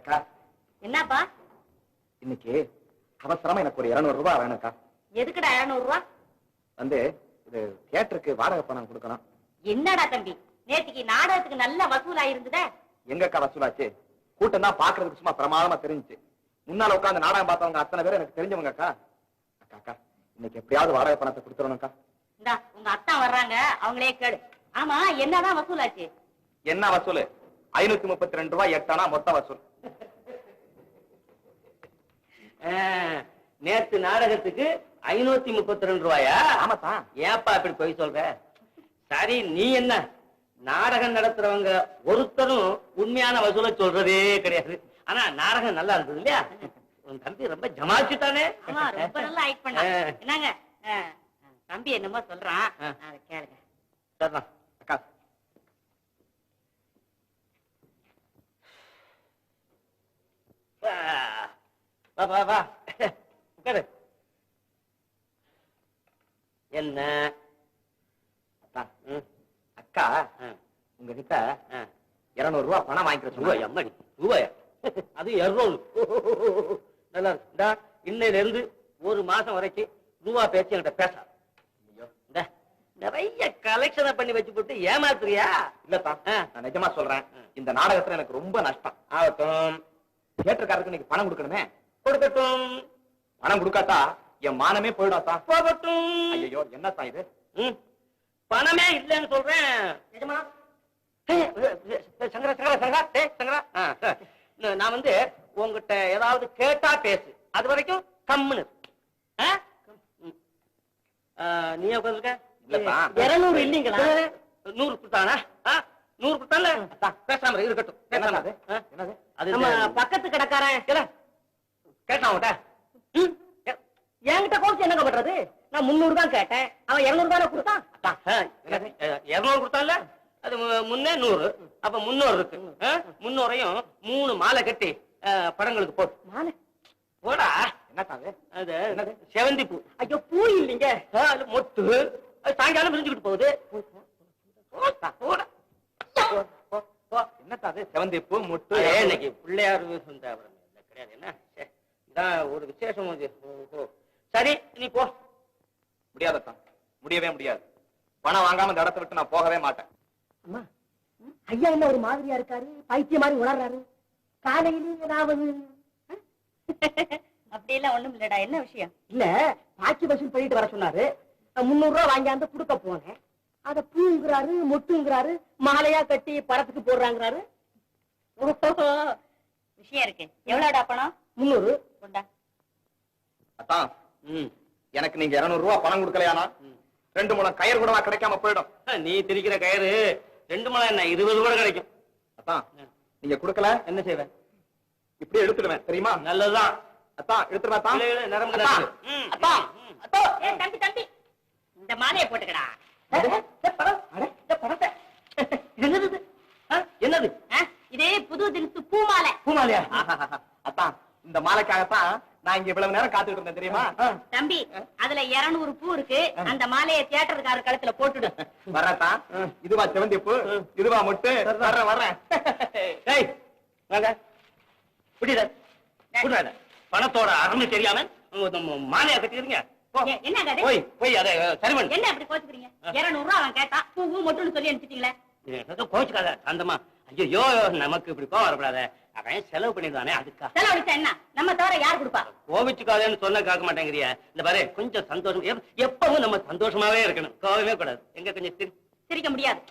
அக்கா என்னப்பா இன்னைக்கு அவசரமா எனக்கு ஒரு 200 ரூபாய் வேணும்க்கா. எதுக்குடா 200 ரூபாய்? வந்து இது தியேட்டருக்கு வாடகை பணம் கொடுக்கணும். என்னடா தம்பி, நேற்றுக்கு நாடகத்துக்கு நல்ல வசூலா இருந்ததே. எங்கக்கா வசூலாச்சு? கூட்டம் தான் பாக்குறதுக்கு சும்மா பிரமாதமா தெரிஞ்சுச்சு. முன்னால உட்காந்து நாடகம் பார்த்தவங்க அத்தனை பேர் எனக்கு தெரிஞ்சவங்க அக்கா. அக்கா அக்கா இன்னைக்கு எப்படியாவது வாடகை பணத்தை கொடுத்துடணும்க்கா. இந்தா உங்க அத்தா வர்றாங்க, அவங்களே கேளு. ஆமா என்னதான் வசூலாச்சு? என்ன வசூல்? 532 ரூபாய் 8 அணா மொத்த வசூல். நேத்து நாடகத்துக்கு 532 ரூபாயா? ஆமாத்தா. ஏப்பா இப்படி போய் சொல்ற? சரி, நீ என்ன நாடகம் நடத்துறவங்க ஒருத்தரும் உண்மையான வசூலை சொல்றதே கிடையாது. ஆனா நாடகம் நல்லா இருந்தது இல்லையா? உன் தம்பி ரொம்ப ஜமாச்சுட்டானே. ரொம்ப நல்லா ஆக்ட் பண்ணா. என்னங்க தம்பி என்னமோ சொல்றான், அதை கேளுங்க. சரிதான் அக்கா. வா வா வா உட்காரு. என்ன அக்கா உங்ககிட்ட 200 ரூபாய் பணம் வாங்கிக்கிற ரூபாய்? அம்மாடி ரூபாயா? அது 200. நல்லா இருக்கு. இன்னையில இருந்து ஒரு மாசம் வரைக்கும் ரூபா பேச்சு என்கிட்ட பேச. நிறைய கலெக்ஷனை பண்ணி வச்சு போட்டு ஏமாத்துறியா? இல்லப்பா, நான் நிஜமா சொல்றேன். இந்த நாடகத்துல எனக்கு ரொம்ப நஷ்டம். ஆகட்டும், தியேட்டருக்காரருக்கு இன்னைக்கு பணம் கொடுக்கணுமே. கொடுக்கட்டும். பணம் கொடுக்காட்டா என் மானமே போயிடாத்தா. போகட்டும். ஐயோ என்னத்தான் இது? பணமே இல்லைன்னு சொல்றேன். நிஜமா? சங்கரா சங்கரா சங்கரா சங்கரா, நான் வந்து உங்ககிட்ட ஏதாவது கேட்டா பேசு, அது வரைக்கும் கம்முன்னு. நீ உட்காந்துருக்க? 200 இல்லீங்களா? 100 கொடுத்தானா? 100 கொடுத்தால பேசாம இருக்கட்டும். என்னது? அது நம்ம பக்கத்து கடைக்காரன் கேட்டான் அவன்கிட்ட. என்கிட்ட கோச்சு என்னங்க பண்றது? நான் 300 தான் கேட்டேன், அவன் 200 தானே கொடுத்தான். 200 கொடுத்தான்ல, அது முன்னே 100, அப்ப 300 இருக்கு. 300ஐயும் 3 மாலை கட்டி படங்களுக்கு போட்டு. மாலை போடா. என்னத்தான் அது என்னது? செவந்தி பூ. ஐயோ பூ இல்லைங்க, மொட்டு. சாயங்காலம் பிரிஞ்சுக்கிட்டு போகுது. என்னத்தான் செவந்தி பூ மொட்டு? இன்னைக்கு பிள்ளையார் கிடையாது. என்ன இதான் ஒரு விசேஷம். சரி நீ போ. முடியாதத்தான், முடியவே முடியாது. பணம் வாங்காம இந்த இடத்தை விட்டு நான் போகவே மாட்டேன். அம்மா, ஐயா என்ன ஒரு மாதிரியா இருக்காரு, பைத்திய மாதிரி உணர்றாரு. காலையில ஏதாவது அப்படி எல்லாம் ஒண்ணும் இல்லடா. என்ன விஷயம்? இல்ல, பாக்கி வசூல் பண்ணிட்டு வர சொன்னாரு. 300 ரூபாய் வாங்கியாந்து கொடுக்க போனேன். அத பூங்கிறாரு, மொட்டுங்கிறாரு, மாலையா கட்டி படத்துக்கு போடுறாங்கிறாரு. விஷயம் இருக்கு. எவ்வளவுடா பணம்? 300. கொண்டா. அத்தான், எனக்கு நீங்க 200 ரூபாய் பணம் கொடுக்கலையானா 2 முழம் கயிறு கூடவா கிடைக்காம போயிடும். நீ திரிக்கிற கயிறு 2 முழம் என்ன 20 கூட கிடைக்கும். அத்தான், நீங்க கொடுக்கல என்ன செய்வேன்? இப்படி எடுத்துடுவேன் தெரியுமா? நல்லதுதான். அத்தான் எடுத்துருவேன். தம்பி தம்பி, இந்த மாலையை போட்டுக்கடா. என்னது? இதே புது தினத்து பூ மாலை. பூ மாலையா? அத்தான், இந்த மாலைக்காகத்தான் நான் இங்க இவ்வளவு நேரம் காத்துட்டு இருந்தேன் தெரியுமா? தம்பி, அதுல 200 பூ இருக்கு. அந்த மாலையை தியேட்டருக்கார கழுத்துல போட்டுடு. வர்றதான். இதுவா செவந்தி பூ, இதுவா மொட்டு? வர்றேன் வர்றேன். பணத்தோட அருமை தெரியாம மாலையா கட்டிக்கிறீங்க. என்ன போய் அதை சரி பண்ணு. என்ன அப்படி கோச்சுக்கிறீங்க? 200 ரூபாய் அவன் கேட்டான், பூ மொட்டுன்னு சொல்லி அனுப்பிச்சிட்டீங்களே. கோச்சுக்காத அந்தமா. ஐயோ, நமக்கு இப்படி கோவம் வரப்படாத. அவன் செலவு பண்ணிடுவானே, அதுக்கா செலவழிச்சா என்ன? நம்ம தவிர யார் கொடுப்பா? கோவிச்சுக்காதேன்னு சொன்ன கேட்க மாட்டேங்கிறியா? இந்த பாரு, கொஞ்சம் சந்தோஷம். எப்பவும் நம்ம சந்தோஷமாவே இருக்கணும், கோவமே கூடாது. எங்க கொஞ்சம் சிரிக்க முடியாது.